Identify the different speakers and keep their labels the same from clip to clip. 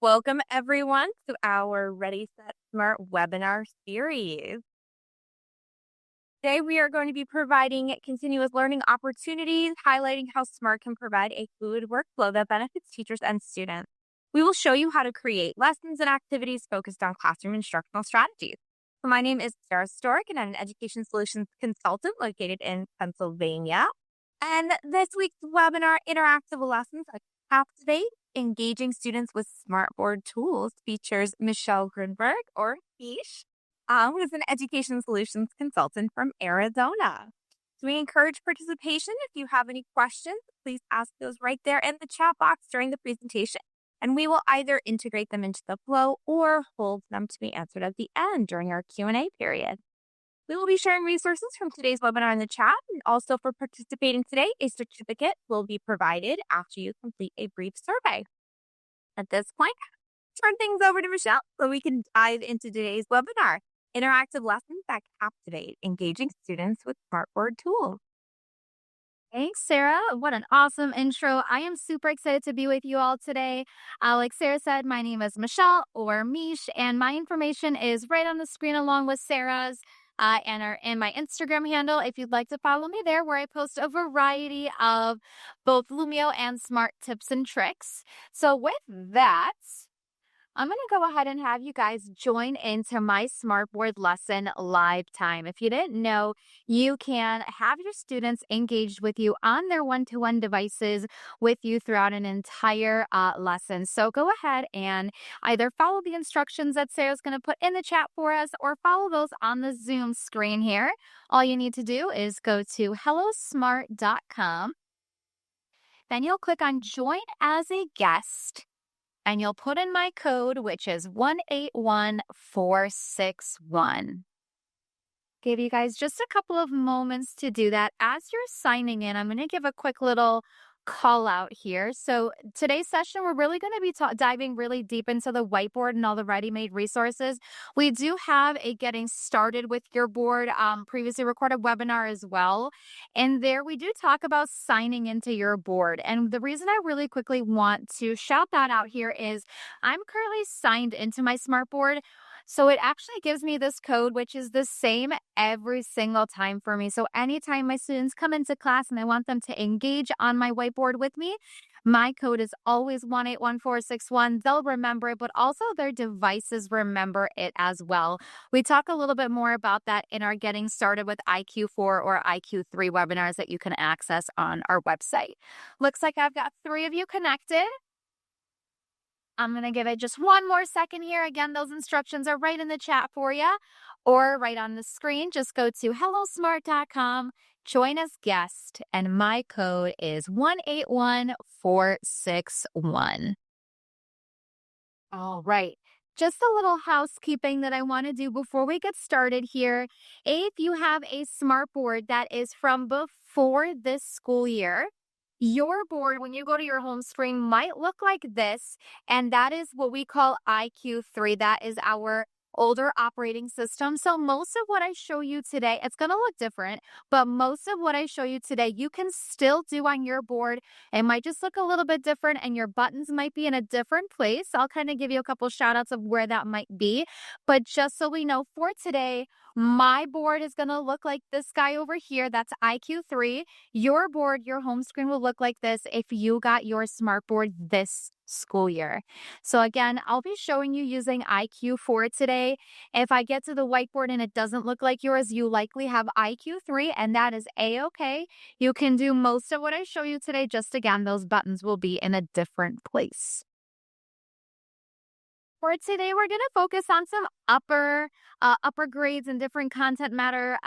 Speaker 1: Welcome, everyone, to our Ready, Set, Smart webinar series. Today, we are going to be providing continuous learning opportunities, highlighting how SMART can provide a fluid workflow that benefits teachers and students. We will show you how to create lessons and activities focused on classroom instructional strategies. So my name is Sarah Stork, and I'm an education solutions consultant located in Pennsylvania. And this week's webinar, Interactive Lessons at Captivate, Engaging Students with Smartboard Tools, features Michelle Grunberg, or Mish, who is an education solutions consultant from Arizona. So we encourage participation. If you have any questions, please ask those right there in the chat box during the presentation, and we will either integrate them into the flow or hold them to be answered at the end during our Q&A period. We will be sharing resources from today's webinar in the chat, and also for participating today, a certificate will be provided after you complete a brief survey. At this point, turn things over to Michelle so we can dive into today's webinar, Interactive Lessons that Captivate, Engaging Students with Smartboard Tools.
Speaker 2: Thanks, Sarah. What an awesome intro. I am super excited to be with you all today. Like Sarah said, my name is Michelle or Mish, and my information is right on the screen along with Sarah's and my Instagram handle if you'd like to follow me there, where I post a variety of both Lumio and Smart tips and tricks. So with that, I'm going to go ahead and have you guys join into my Smartboard lesson live time. If you didn't know, you can have your students engaged with you on their one-to-one devices with you throughout an entire lesson. So go ahead and either follow the instructions that Sarah's going to put in the chat for us or follow those on the Zoom screen here. All you need to do is go to hellosmart.com. Then you'll click on Join as a Guest. And you'll put in my code, which is 181461. Give you guys just a couple of moments to do that. As you're signing in, I'm going to give a quick little call out here. So today's session, we're really going to be diving really deep into the whiteboard and all the ready-made resources. We do have a Getting Started with Your Board previously recorded webinar as well. And there we do talk about signing into your board. And the reason I really quickly want to shout that out here is I'm currently signed into my Smartboard. So it actually gives me this code, which is the same every single time for me. So anytime my students come into class and I want them to engage on my whiteboard with me, my code is always 181461. They'll remember it, but also their devices remember it as well. We talk a little bit more about that in our Getting Started with IQ4 or IQ3 webinars that you can access on our website. Looks like I've got 3 of you connected. I'm going to give it just one more second here. Again, those instructions are right in the chat for you or right on the screen. Just go to hellosmart.com, join as guest, and my code is 181461. All right. Just a little housekeeping that I want to do before we get started here. If you have a Smartboard that is from before this school year, your board, when you go to your home screen, might look like this, and that is what we call IQ3. That is our older operating system. So most of what I show you today, it's going to look different, but most of what I show you today, you can still do on your board. It might just look a little bit different, and your buttons might be in a different place. I'll kind of give you a couple shout outs of where that might be, but just so we know for today, my board is going to look like this guy over here. That's IQ3. Your board, your home screen will look like this if you got your Smartboard this school year. So again, I'll be showing you using IQ4 today. If I get to the whiteboard and it doesn't look like yours, you likely have IQ3, and that is A-okay. You can do most of what I show you today. Just again, those buttons will be in a different place. For today, we're going to focus on some upper grades and different content matter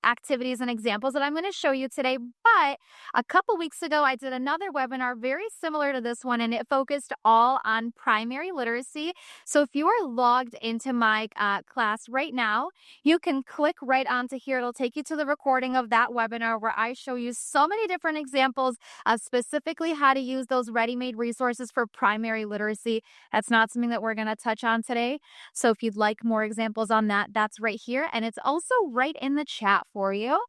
Speaker 2: activities and examples that I'm going to show you today. But a couple weeks ago, I did another webinar very similar to this one, and it focused all on primary literacy. So if you are logged into my class right now, you can click right onto here. It'll take you to the recording of that webinar where I show you so many different examples of specifically how to use those ready-made resources for primary literacy. That's not something that we're going to touch on today. So if you'd like more examples on that, that's right here. And it's also right in the chat for you.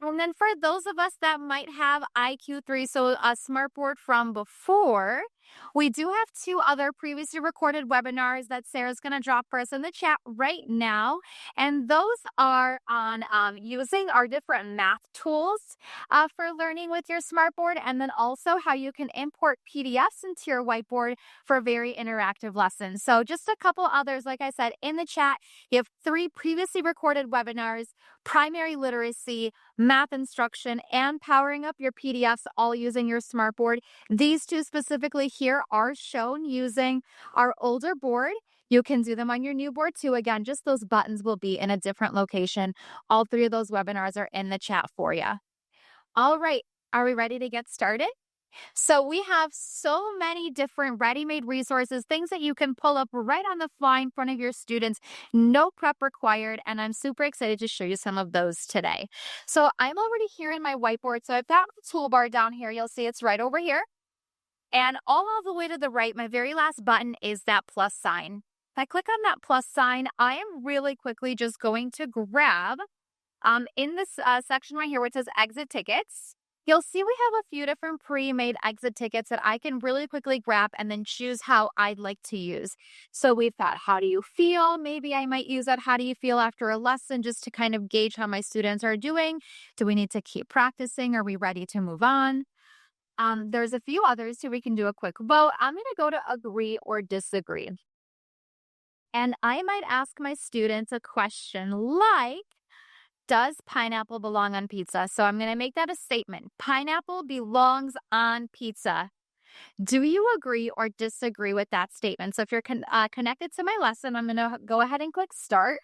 Speaker 2: And then for those of us that might have IQ3, so a Smartboard from before, We do have two other previously recorded webinars that Sarah's going to drop for us in the chat right now. And those are on using our different math tools for learning with your smartboard, and then also how you can import PDFs into your whiteboard for very interactive lessons. So just a couple others, like I said, in the chat, you have 3 previously recorded webinars: primary literacy, math instruction, and powering up your PDFs, all using your smartboard. These two specifically here are shown using our older board. You can do them on your new board too. Again, just those buttons will be in a different location. All 3 of those webinars are in the chat for you. All right, are we ready to get started? So we have so many different ready-made resources, things that you can pull up right on the fly in front of your students, no prep required, and I'm super excited to show you some of those today. So I'm already here in my whiteboard, so I've got the toolbar down here. You'll see it's right over here. And all the way to the right, my very last button is that plus sign. If I click on that plus sign, I am really quickly just going to grab in this section right here where it says exit tickets. You'll see we have a few different pre-made exit tickets that I can really quickly grab and then choose how I'd like to use. So we've got how do you feel? Maybe I might use that how do you feel after a lesson just to kind of gauge how my students are doing. Do we need to keep practicing? Are we ready to move on? There's a few others too. We can do a quick vote. I'm going to go to agree or disagree. And I might ask my students a question like, does pineapple belong on pizza? So I'm going to make that a statement. Pineapple belongs on pizza. Do you agree or disagree with that statement? So if you're connected to my lesson, I'm going to go ahead and click start.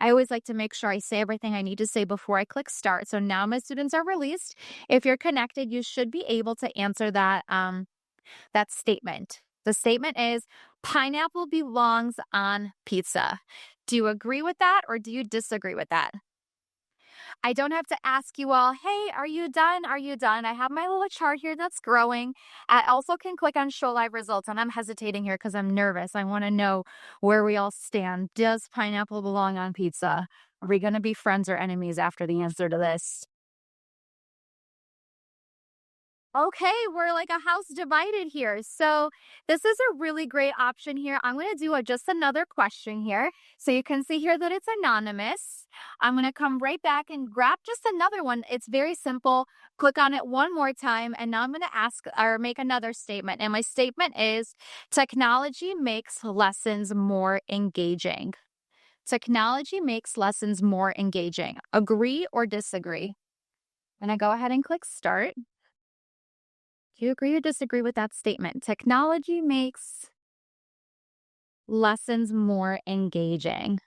Speaker 2: I always like to make sure I say everything I need to say before I click start. So now my students are released. If you're connected, you should be able to answer that, that statement. The statement is pineapple belongs on pizza. Do you agree with that or do you disagree with that? I don't have to ask you all, hey, are you done? Are you done? I have my little chart here that's growing. I also can click on show live results, and I'm hesitating here because I'm nervous. I want to know where we all stand. Does pineapple belong on pizza? Are we going to be friends or enemies after the answer to this? Okay, we're like a house divided here. So this is a really great option here. I'm going to do just another question here. So you can see here that it's anonymous. I'm going to come right back and grab just another one. It's very simple. Click on it one more time. And now I'm going to ask or make another statement. And my statement is technology makes lessons more engaging. Technology makes lessons more engaging. Agree or disagree? I'm going to go ahead and click start. Do you agree or disagree with that statement? Technology makes lessons more engaging.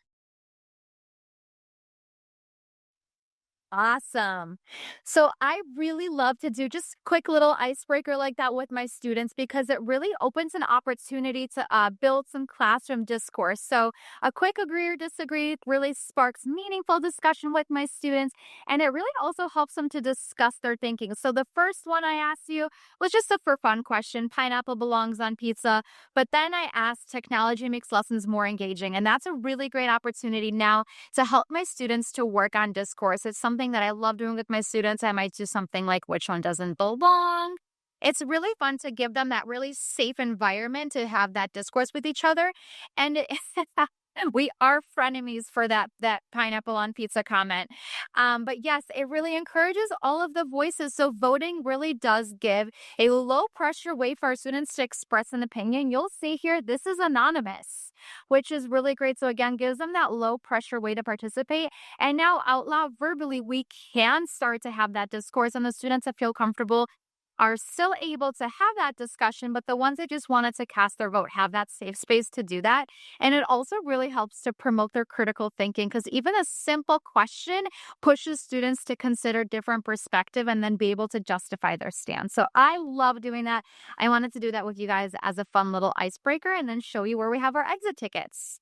Speaker 2: Awesome. So I really love to do just quick little icebreaker like that with my students because it really opens an opportunity to build some classroom discourse. So a quick agree or disagree really sparks meaningful discussion with my students, and it really also helps them to discuss their thinking. So the first one I asked you was just a for fun question. Pineapple belongs on pizza. But then I asked technology makes lessons more engaging. And that's a really great opportunity now to help my students to work on discourse. It's something that I love doing with my students. I might do something like which one doesn't belong. It's really fun to give them that really safe environment to have that discourse with each other. And we are frenemies for that pineapple on pizza comment. But yes, it really encourages all of the voices. So voting really does give a low pressure way for our students to express an opinion. You'll see here, this is anonymous, which is really great. So again, gives them that low pressure way to participate. And now out loud verbally, we can start to have that discourse, and the students that feel comfortable are still able to have that discussion, but the ones that just wanted to cast their vote have that safe space to do that. And it also really helps to promote their critical thinking because even a simple question pushes students to consider different perspective and then be able to justify their stance. So I love doing that. I wanted to do that with you guys as a fun little icebreaker and then show you where we have our exit tickets.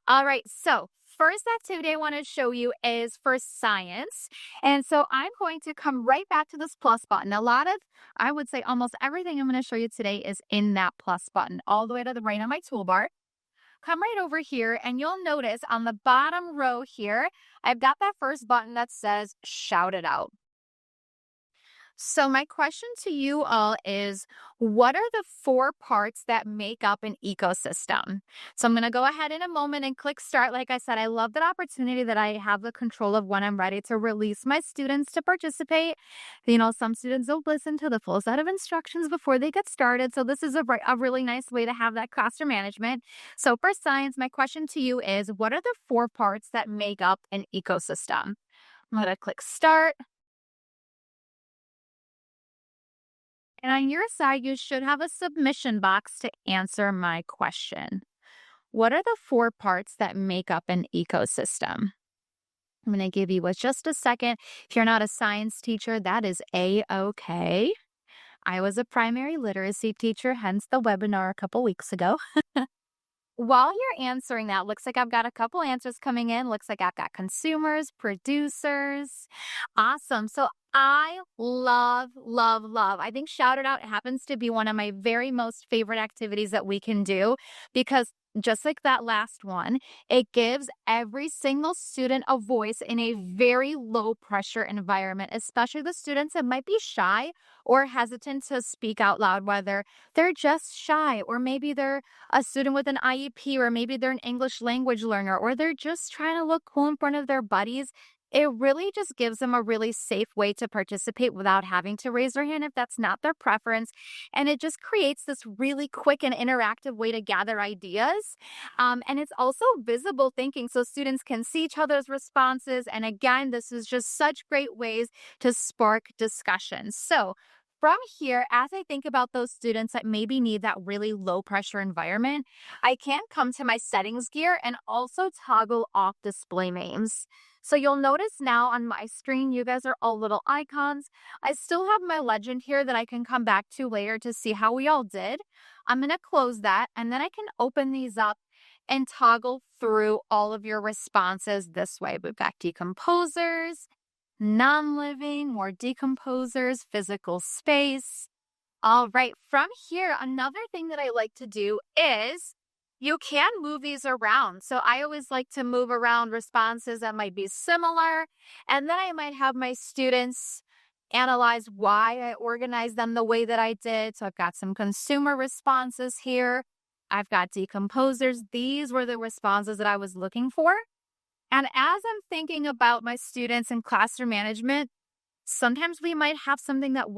Speaker 2: All right, so first activity I want to show you is for science. And so I'm going to come right back to this plus button. I would say almost everything I'm going to show you today is in that plus button, all the way to the right on my toolbar. Come right over here and you'll notice on the bottom row here, I've got that first button that says shout it out. So, my question to you all is, what are the four parts that make up an ecosystem? So, I'm going to go ahead in a moment and click start. Like I said, I love that opportunity that I have the control of when I'm ready to release my students to participate. Some students don't listen to the full set of instructions before they get started. So, this is a really nice way to have that classroom management. So, for science, my question to you is, what are the four parts that make up an ecosystem? I'm going to click start. And on your side, you should have a submission box to answer my question. What are the four parts that make up an ecosystem? I'm going to give you just a second. If you're not a science teacher, that is A-okay. I was a primary literacy teacher, hence the webinar a couple weeks ago. While you're answering that, looks like I've got a couple answers coming in. Looks like I've got consumers, producers. Awesome. So I love, love, love. I think Shout It Out happens to be one of my very most favorite activities that we can do because just like that last one, it gives every single student a voice in a very low pressure environment, especially the students that might be shy or hesitant to speak out loud, whether they're just shy or maybe they're a student with an IEP, or maybe they're an English language learner, or they're just trying to look cool in front of their buddies. It really just gives them a really safe way to participate without having to raise their hand if that's not their preference. And it just creates this really quick and interactive way to gather ideas. And it's also visible thinking, so students can see each other's responses. And again, this is just such great ways to spark discussion. So from here, as I think about those students that maybe need that really low pressure environment, I can come to my settings gear and also toggle off display names. So you'll notice now on my screen, you guys are all little icons. I still have my legend here that I can come back to later to see how we all did. I'm going to close that and then I can open these up and toggle through all of your responses this way. We've got decomposers, non-living, more decomposers, physical space. All right, from here, another thing that I like to do is you can move these around. So I always like to move around responses that might be similar, and then I might have my students analyze why I organized them the way that I did. So I've got some consumer responses here. I've got decomposers. These were the responses that I was looking for. And as I'm thinking about my students in classroom management, sometimes we might have something that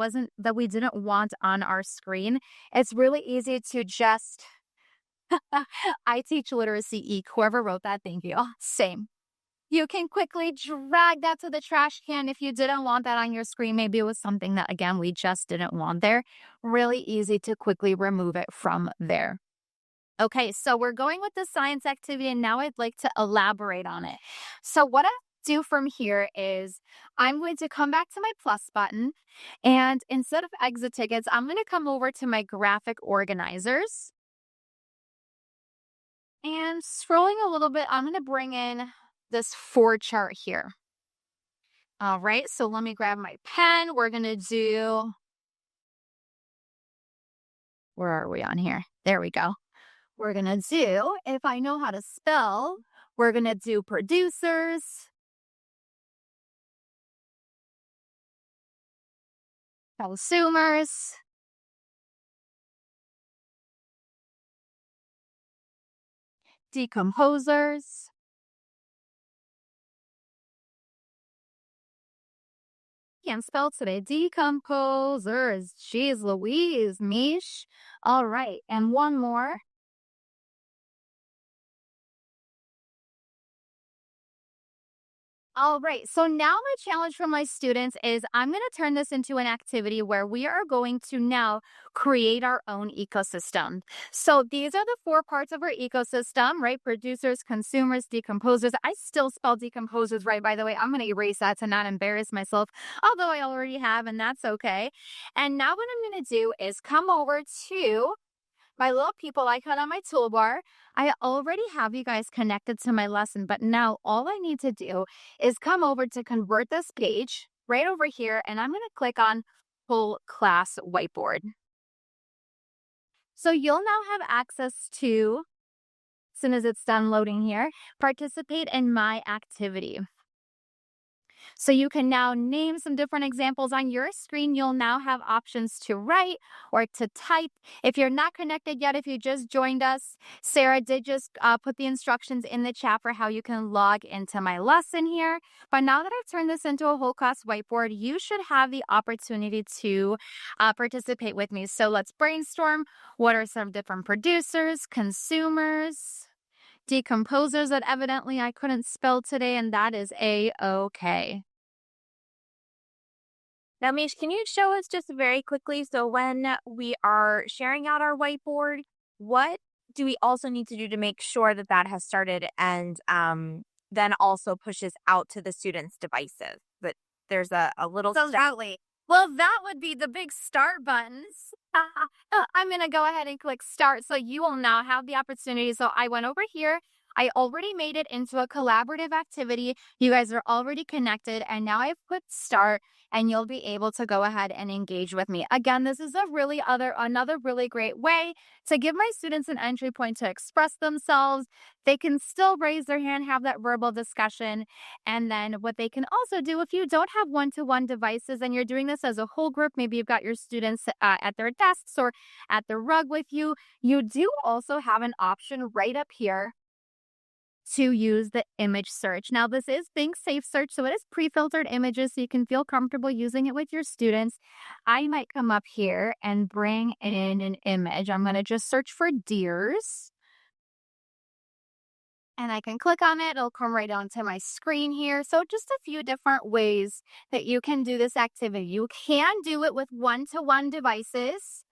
Speaker 2: we didn't want on our screen. It's really easy to just, I teach literacy Eek. Whoever wrote that, thank you. Same. You can quickly drag that to the trash can if you didn't want that on your screen. Maybe it was something that, again, we just didn't want there. Really easy to quickly remove it from there. Okay, so we're going with the science activity, and now I'd like to elaborate on it. So what I do from here is I'm going to come back to my plus button, and instead of exit tickets, I'm going to come over to my graphic organizers. And scrolling a little bit, I'm going to bring in this 4 chart here. All right, so let me grab my pen. We're going to do, where are we on here? There we go. We're going to do, if I know how to spell, we're going to do producers, consumers, decomposers. Can't spell today. Decomposers. Jeez Louise, Mish. All right, and one more. All right, so now my challenge for my students is I'm going to turn this into an activity where we are going to now create our own ecosystem. So these are the 4 parts of our ecosystem, right? Producers, consumers, decomposers. I still spell decomposers right, by the way. I'm going to erase that to not embarrass myself, although I already have, and that's okay. And now what I'm going to do is come over to my little people icon on my toolbar. I already have you guys connected to my lesson, but now all I need to do is come over to convert this page right over here, and I'm going to click on Full Class Whiteboard. So you'll now have access to, as soon as it's done loading here, participate in my activity. So you can now name some different examples on your screen. You'll now have options to write or to type. If you're not connected yet, if you just joined us, Sarah did just put the instructions in the chat for how you can log into my lesson here. But now that I've turned this into a whole class whiteboard, you should have the opportunity to participate with me. So let's brainstorm. What are some different producers, consumers, decomposers that evidently I couldn't spell today, and that is A-okay.
Speaker 1: Now, Mish, can you show us just very quickly? So, when we are sharing out our whiteboard, what do we also need to do to make sure that that has started and then also pushes out to the students' devices? That there's a little step.
Speaker 2: Absolutely. Well, that would be the big start buttons. I'm going to go ahead and click start. So you will now have the opportunity. So I went over here. I already made it into a collaborative activity. You guys are already connected. And now I've put start and you'll be able to go ahead and engage with me. Again, this is another really great way to give my students an entry point to express themselves. They can still raise their hand, have that verbal discussion. And then what they can also do, if you don't have one-to-one devices and you're doing this as a whole group, maybe you've got your students at their desks or at the rug with you, you do also have an option right up here to use the image search. Now, this is Bing Safe Search, so it is pre-filtered images, so you can feel comfortable using it with your students. I might come up here and bring in an image. I'm going to just search for deers. And I can click on it. It'll come right onto my screen here. So just a few different ways that you can do this activity. You can do it with one-to-one devices,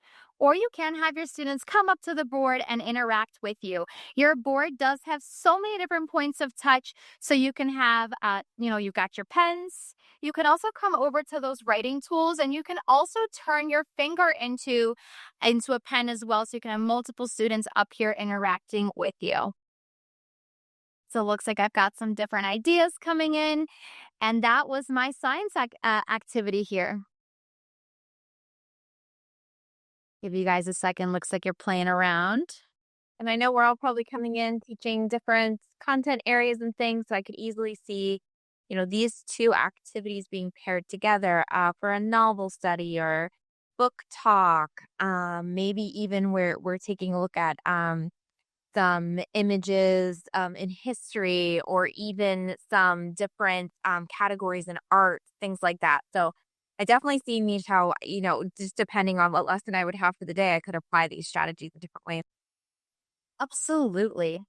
Speaker 2: or you can have your students come up to the board and interact with you. Your board does have so many different points of touch. So you can have, you've got your pens. You can also come over to those writing tools, and you can also turn your finger into a pen as well. So you can have multiple students up here interacting with you. So it looks like I've got some different ideas coming in. And that was my science activity here. Give you guys a second. Looks like you're playing around.
Speaker 1: And I know we're all probably coming in teaching different content areas and things. So I could easily see, these two activities being paired together for a novel study or book talk. Maybe even where we're taking a look at some images in history or even some different categories in art, things like that. So I definitely see, Mish, how, just depending on what lesson I would have for the day, I could apply these strategies a different way.
Speaker 2: Absolutely.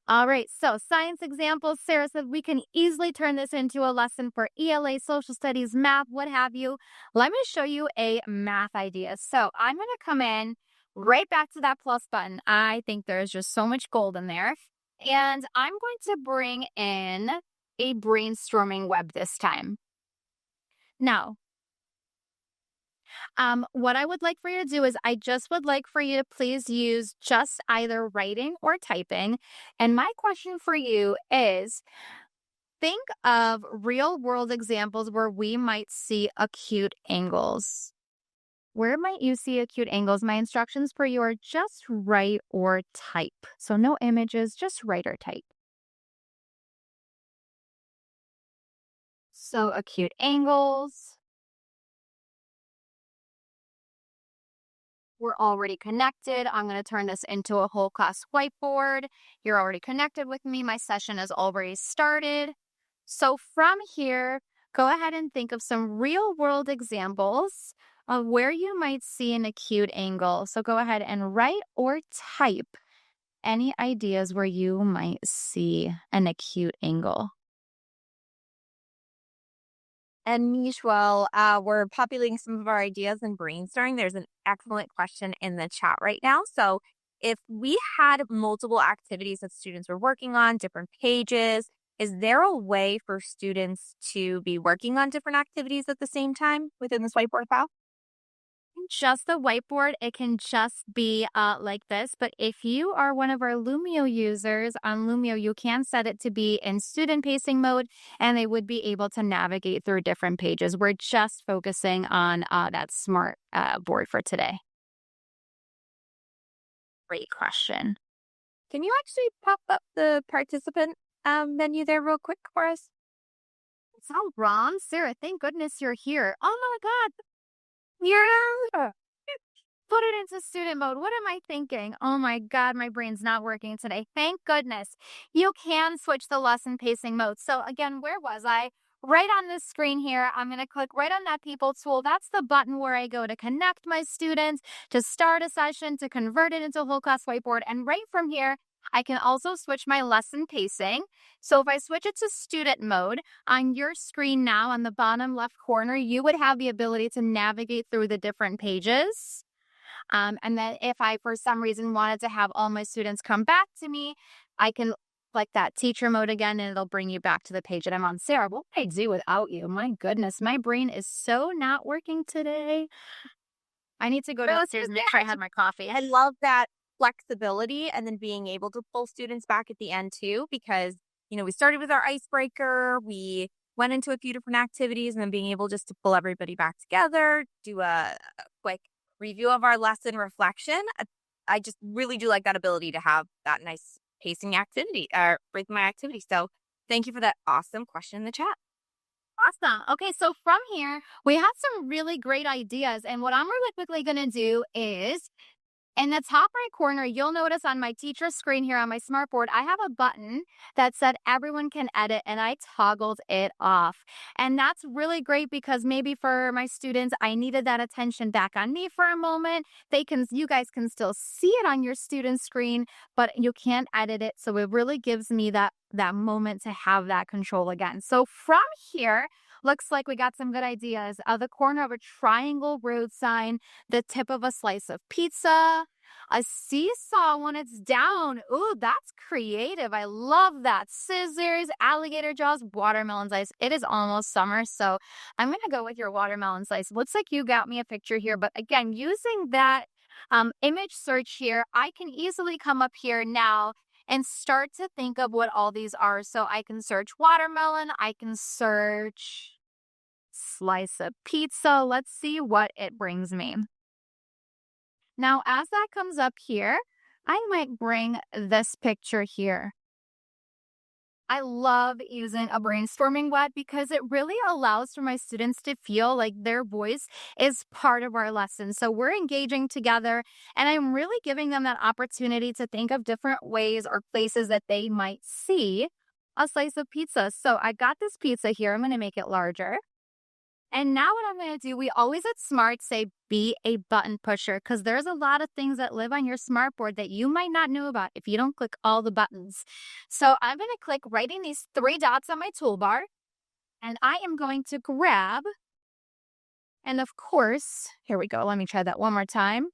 Speaker 2: All right. So science examples, Sarah said we can easily turn this into a lesson for ELA, social studies, math, what have you. Let me show you a math idea. So I'm going to come in right back to that plus button. I think there's just so much gold in there. And I'm going to bring in a brainstorming web this time. Now, what I would like for you to do is I just would like for you to please use just either writing or typing. And my question for you is think of real world examples where we might see acute angles. Where might you see acute angles? My instructions for you are just write or type. So no images, just write or type. So acute angles. We're already connected. I'm going to turn this into a whole class whiteboard. You're already connected with me. My session has already started. So from here, go ahead and think of some real world examples of where you might see an acute angle. So go ahead and write or type any ideas where you might see an acute angle.
Speaker 1: And Mish, while we're populating some of our ideas and brainstorming, there's an excellent question in the chat right now. So if we had multiple activities that students were working on, different pages, is there a way for students to be working on different activities at the same time within this whiteboard file?
Speaker 2: Just the whiteboard, it can just be like this. But if you are one of our Lumio users on Lumio, you can set it to be in student pacing mode, and they would be able to navigate through different pages. We're just focusing on that smart board for today. Great question.
Speaker 1: Can you actually pop up the participant menu there real quick for us?
Speaker 2: What's all wrong? Sarah, thank goodness you're here. Oh my God. You're put it into student mode. What am I thinking? Oh my God, my brain's not working today. Thank goodness. You can switch the lesson pacing mode. So again, where was I? Right on this screen here, I'm going to click right on that people tool. That's the button where I go to connect my students, to start a session, to convert it into a whole class whiteboard. And right from here, I can also switch my lesson pacing. So if I switch it to student mode, on your screen now on the bottom left corner, you would have the ability to navigate through the different pages. And then if I, for some reason, wanted to have all my students come back to me, I can click that teacher mode again, and it'll bring you back to the page that I'm on. Sarah, what would I do without you? My goodness, my brain is so not working today. I need to go downstairs and make sure I had my coffee.
Speaker 1: I love that flexibility and then being able to pull students back at the end too, because, we started with our icebreaker, we went into a few different activities, and then being able just to pull everybody back together, do a quick review of our lesson reflection. I just really do like that ability to have that nice pacing activity or rhythm activity. So thank you for that awesome question in the chat.
Speaker 2: Awesome. Okay, so from here, we had some really great ideas. And what I'm really quickly going to do is in the top right corner, you'll notice on my teacher screen here on my smartboard, I have a button that said everyone can edit, and I toggled it off. And that's really great because maybe for my students, I needed that attention back on me for a moment. You guys can still see it on your student screen, but you can't edit it. So it really gives me that moment to have that control again. So from here, looks like we got some good ideas. The corner of a triangle road sign, the tip of a slice of pizza, a seesaw when it's down. Ooh, that's creative. I love that. Scissors, alligator jaws, watermelon slice. It is almost summer, so I'm going to go with your watermelon slice. Looks like you got me a picture here, but again, using that image search here, I can easily come up here now and start to think of what all these are. So I can search watermelon, I can search slice of pizza. Let's see what it brings me. Now, as that comes up here, I might bring this picture here. I love using a brainstorming web because it really allows for my students to feel like their voice is part of our lesson. So we're engaging together, and I'm really giving them that opportunity to think of different ways or places that they might see a slice of pizza. So I got this pizza here. I'm going to make it larger. And now what I'm going to do, we always at Smart say be a button pusher because there's a lot of things that live on your smartboard that you might not know about if you don't click all the buttons. So I'm going to click right in these 3 dots on my toolbar, and I am going to grab, and of course, here we go. Let me try that one more time.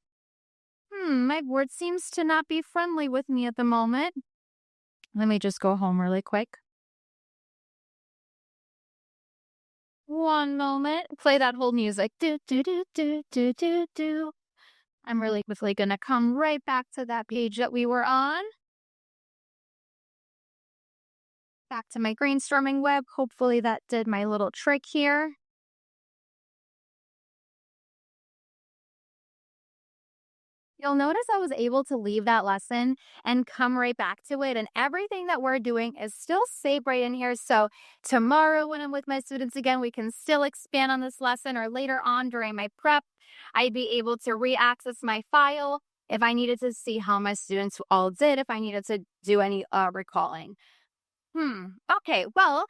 Speaker 2: My board seems to not be friendly with me at the moment. Let me just go home really quick. One moment. Play that whole music. Do, do, do, do, do, do, do. I'm really quickly going to come right back to that page that we were on. Back to my brainstorming web. Hopefully that did my little trick here. You'll notice I was able to leave that lesson and come right back to it. And everything that we're doing is still saved right in here. So tomorrow when I'm with my students again, we can still expand on this lesson, or later on during my prep, I'd be able to re-access my file if I needed to see how my students all did, if I needed to do any recalling. Okay, well,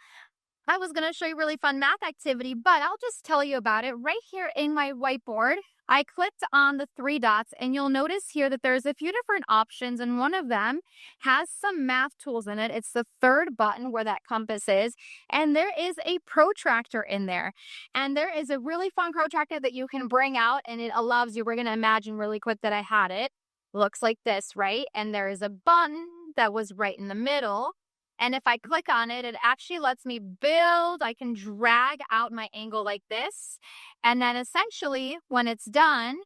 Speaker 2: I was going to show you a really fun math activity, but I'll just tell you about it right here in my whiteboard. I clicked on the 3 dots, and you'll notice here that there's a few different options, and one of them has some math tools in it. It's the 3rd button where that compass is, and there is a protractor in there. And there is a really fun protractor that you can bring out, and it allows you, we're going to imagine really quick that I had it. Looks like this, right? And there is a button that was right in the middle. And if I click on it, it actually lets me build. I can drag out my angle like this. And then essentially, when it's done,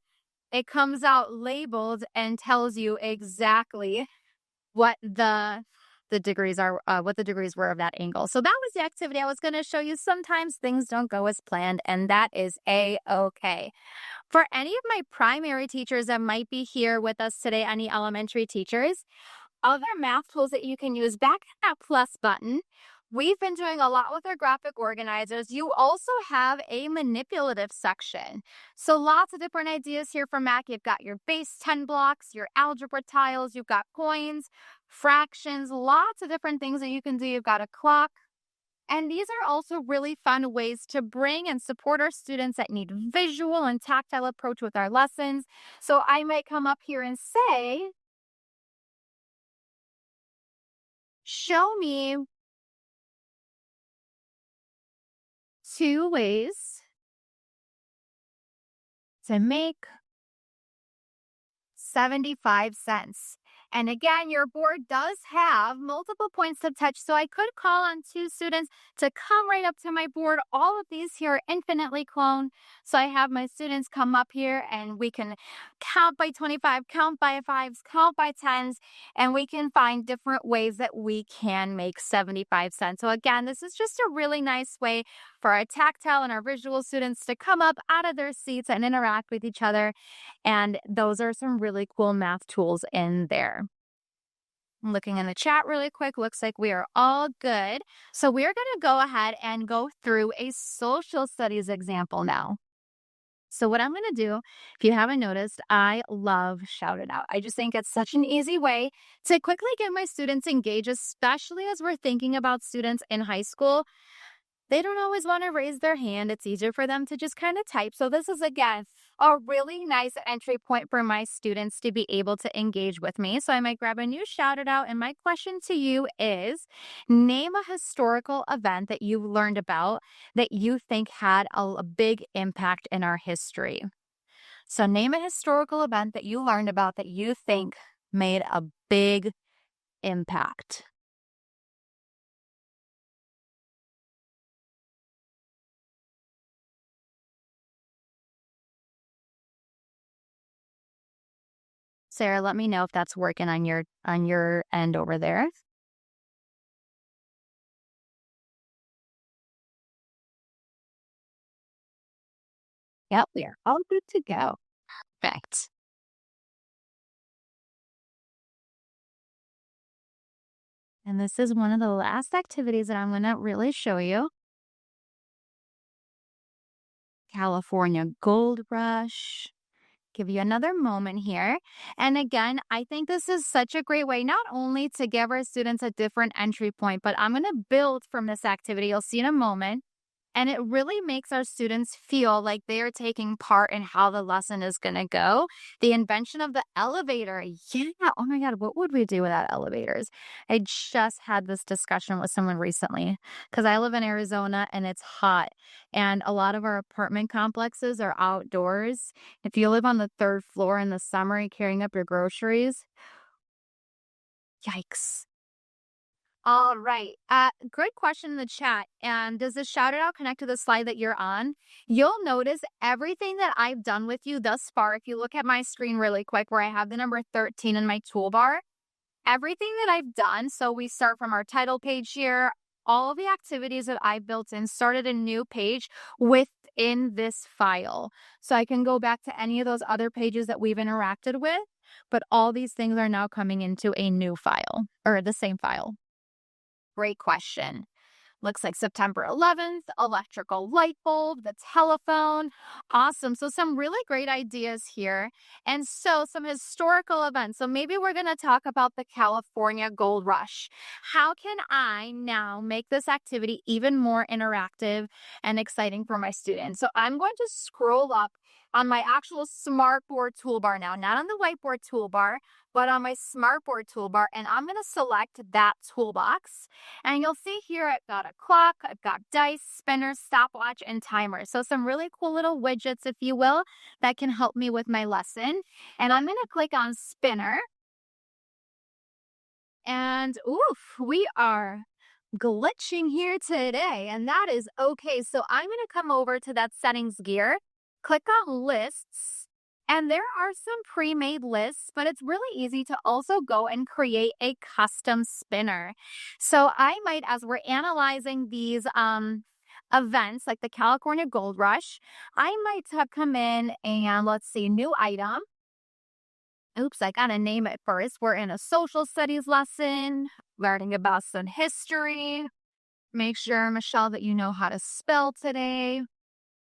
Speaker 2: it comes out labeled and tells you exactly what the degrees are, what the degrees were of that angle. So that was the activity I was going to show you. Sometimes things don't go as planned, and that is A-okay. For any of my primary teachers that might be here with us today, any elementary teachers, other math tools that you can use, back at that plus button, we've been doing a lot with our graphic organizers. You also have a manipulative section. So lots of different ideas here for math. You've got your base 10 blocks, your algebra tiles, you've got coins, fractions, lots of different things that you can do. You've got a clock. And these are also really fun ways to bring and support our students that need visual and tactile approach with our lessons. So I might come up here and say, show me 2 ways to make 75 cents. And again, your board does have multiple points to touch. So I could call on 2 students to come right up to my board. All of these here are infinitely cloned. So I have my students come up here and we can count by 25, count by fives, count by tens, and we can find different ways that we can make 75 cents. So again, this is just a really nice way for our tactile and our visual students to come up out of their seats and interact with each other. And those are some really cool math tools in there. I'm looking in the chat really quick. Looks like we are all good. So we're going to go ahead and go through a social studies example now. So what I'm going to do, if you haven't noticed, I love Shout It Out. I just think it's such an easy way to quickly get my students engaged, especially as we're thinking about students in high school. They don't always want to raise their hand. It's easier for them to just kind of type. So this is, again, a really nice entry point for my students to be able to engage with me. So I might grab a new Shout It Out. And my question to you is, name a historical event that you've learned about that you think had a big impact in our history. So name a historical event that you learned about that you think made a big impact. Sarah, let me know if that's working on your end over there. Yep, we are all good to go. Perfect. And this is one of the last activities that I'm going to really show you. California Gold Rush. Give you another moment here. And again, I think this is such a great way, not only to give our students a different entry point, but I'm going to build from this activity. You'll see in a moment. And it really makes our students feel like they are taking part in how the lesson is going to go. The invention of the elevator. Yeah. Oh my God. What would we do without elevators? I just had this discussion with someone recently because I live in Arizona and it's hot. And a lot of our apartment complexes are outdoors. If you live on the 3rd floor in the summer and carrying up your groceries, yikes. All right. Good question in the chat. And does this Shout It Out connect to the slide that you're on? You'll notice everything that I've done with you thus far. If you look at my screen really quick where I have the number 13 in my toolbar, everything that I've done. So we start from our title page here. All of the activities that I built in started a new page within this file. So I can go back to any of those other pages that we've interacted with, but all these things are now coming into a new file or the same file. Great question. Looks like September 11th, electrical light bulb, the telephone. Awesome. So some really great ideas here. And so some historical events. So maybe we're going to talk about the California Gold Rush. How can I now make this activity even more interactive and exciting for my students? So I'm going to scroll up on my actual smartboard toolbar now, not on the whiteboard toolbar, but on my smartboard toolbar. And I'm going to select that toolbox. And you'll see here I've got a clock, I've got dice, spinner, stopwatch, and timer. So some really cool little widgets, if you will, that can help me with my lesson. And I'm going to click on spinner. And oof, we are glitching here today, and that is okay. So I'm going to come over to that settings gear, click on lists, and there are some pre-made lists, but it's really easy to also go and create a custom spinner. So I might, as we're analyzing these events like the California Gold Rush, I might have come in and let's see, new item. Oops, I gotta name it first. We're in a social studies lesson, learning about some history. Make sure, Michelle, that you know how to spell today.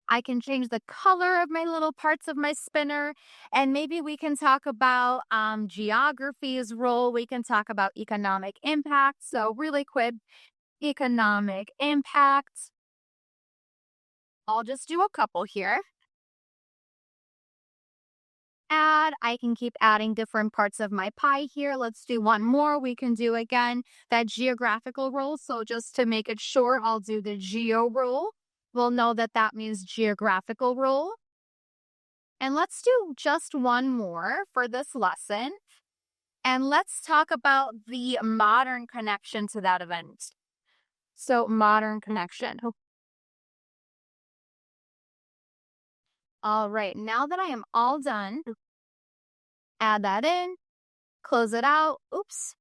Speaker 2: I can change the color of my little parts of my spinner. And maybe we can talk about geography's role. We can talk about economic impact. So, really quick, economic impact. I'll just do a couple here. Add. I can keep adding different parts of my pie here. Let's do one more. We can do again that geographical role. So just to make it short, I'll do the geo role. We'll know that that means geographical role. And let's do just one more for this lesson. And let's talk about the modern connection to that event. So modern connection. All right, now that I am all done, add that in, close it out. Oops.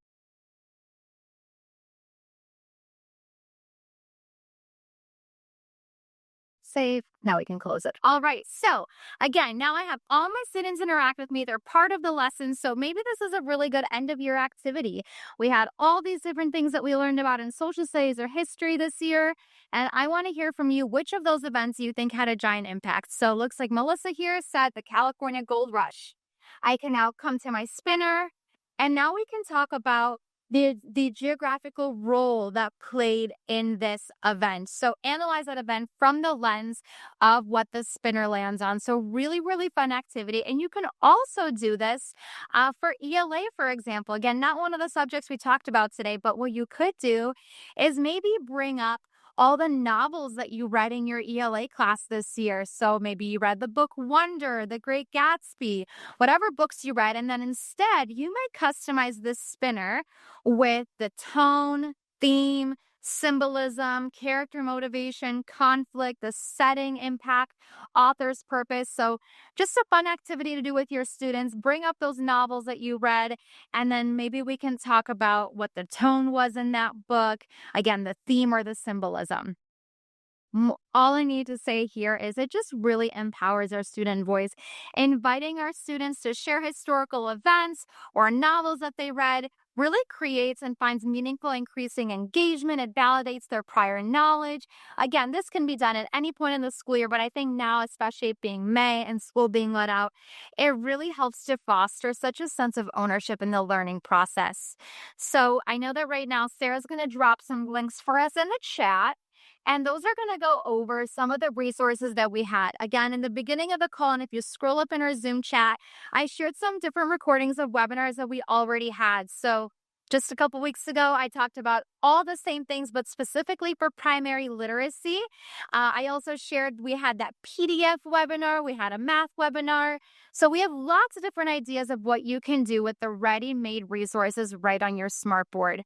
Speaker 2: Save. Now we can close it. All right. So again, now I have all my students interact with me. They're part of the lesson. So maybe this is a really good end of year activity. We had all these different things that we learned about in social studies or history this year. And I want to hear from you which of those events you think had a giant impact. So it looks like Melissa here said the California Gold Rush. I can now come to my spinner and now we can talk about the geographical role that played in this event. So analyze that event from the lens of what the spinner lands on. So really, really fun activity. And you can also do this for ELA, for example. Again, not one of the subjects we talked about today, but what you could do is maybe bring up all the novels that you read in your ELA class this year. So maybe you read the book Wonder, The Great Gatsby, whatever books you read. And then instead, you might customize this spinner with the tone, theme, symbolism, character motivation, conflict, the setting, impact, author's purpose. So just a fun activity to do with your students. Bring up those novels that you read, and then maybe we can talk about what the tone was in that book. Again, the theme or the symbolism. All I need to say here is it just really empowers our student voice, inviting our students to share historical events or novels that they read really creates and finds meaningful increasing engagement. It validates their prior knowledge. Again, this can be done at any point in the school year, but I think now, especially it being May and school being let out, it really helps to foster such a sense of ownership in the learning process. So I know that right now Sarah's going to drop some links for us in the chat. And those are going to go over some of the resources that we had. Again, in the beginning of the call, and if you scroll up in our Zoom chat, I shared some different recordings of webinars that we already had. So just a couple weeks ago, I talked about all the same things, but specifically for primary literacy. I also shared we had that PDF webinar, we had a math webinar. So we have lots of different ideas of what you can do with the ready-made resources right on your smartboard.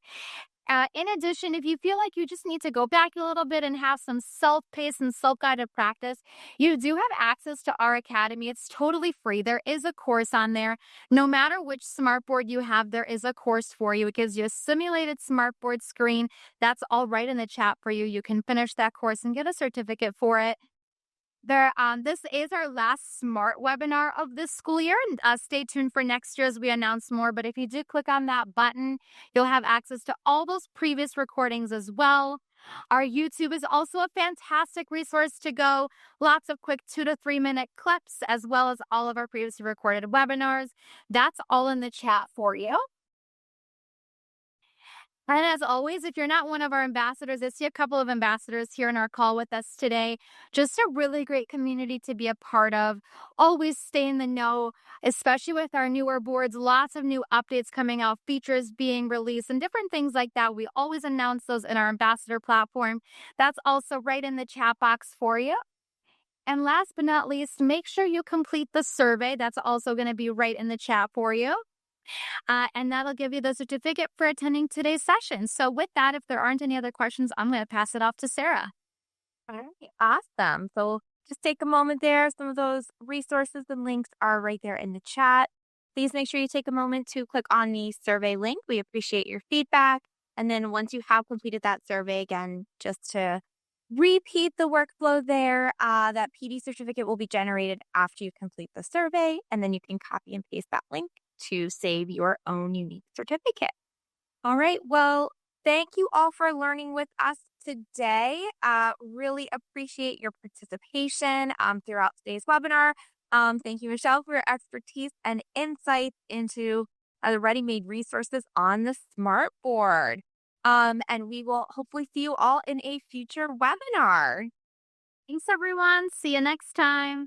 Speaker 2: In addition, if you feel like you just need to go back a little bit and have some self-paced and self-guided practice, you do have access to our academy. It's totally free. There is a course on there. No matter which smartboard you have, there is a course for you. It gives you a simulated smartboard screen. That's all right in the chat for you. You can finish that course and get a certificate for it. This is our last smart webinar of this school year, and stay tuned for next year as we announce more. But if you do click on that button, you'll have access to all those previous recordings as well. Our YouTube is also a fantastic resource to go. Lots of quick 2 to 3 minute clips, as well as all of our previously recorded webinars. That's all in the chat for you. And as always, if you're not one of our ambassadors, I see a couple of ambassadors here in our call with us today. Just a really great community to be a part of. Always stay in the know, especially with our newer boards. Lots of new updates coming out, features being released, and different things like that. We always announce those in our ambassador platform. That's also right in the chat box for you. And last but not least, make sure you complete the survey. That's also going to be right in the chat for you. And that'll give you the certificate for attending today's session. So with that, if there aren't any other questions, I'm going to pass it off to Sarah.
Speaker 1: All right, awesome. So just take a moment there. Some of those resources and links are right there in the chat. Please make sure you take a moment to click on the survey link. We appreciate your feedback. And then once you have completed that survey, again, just to repeat the workflow there, that PD certificate will be generated after you complete the survey. And then you can copy and paste that link to save your own unique certificate. All right. Well, thank you all for learning with us today. Really appreciate your participation throughout today's webinar. Thank you, Michelle, for your expertise and insights into the ready-made resources on the smart board. And we will hopefully see you all in a future webinar.
Speaker 2: Thanks, everyone. See you next time.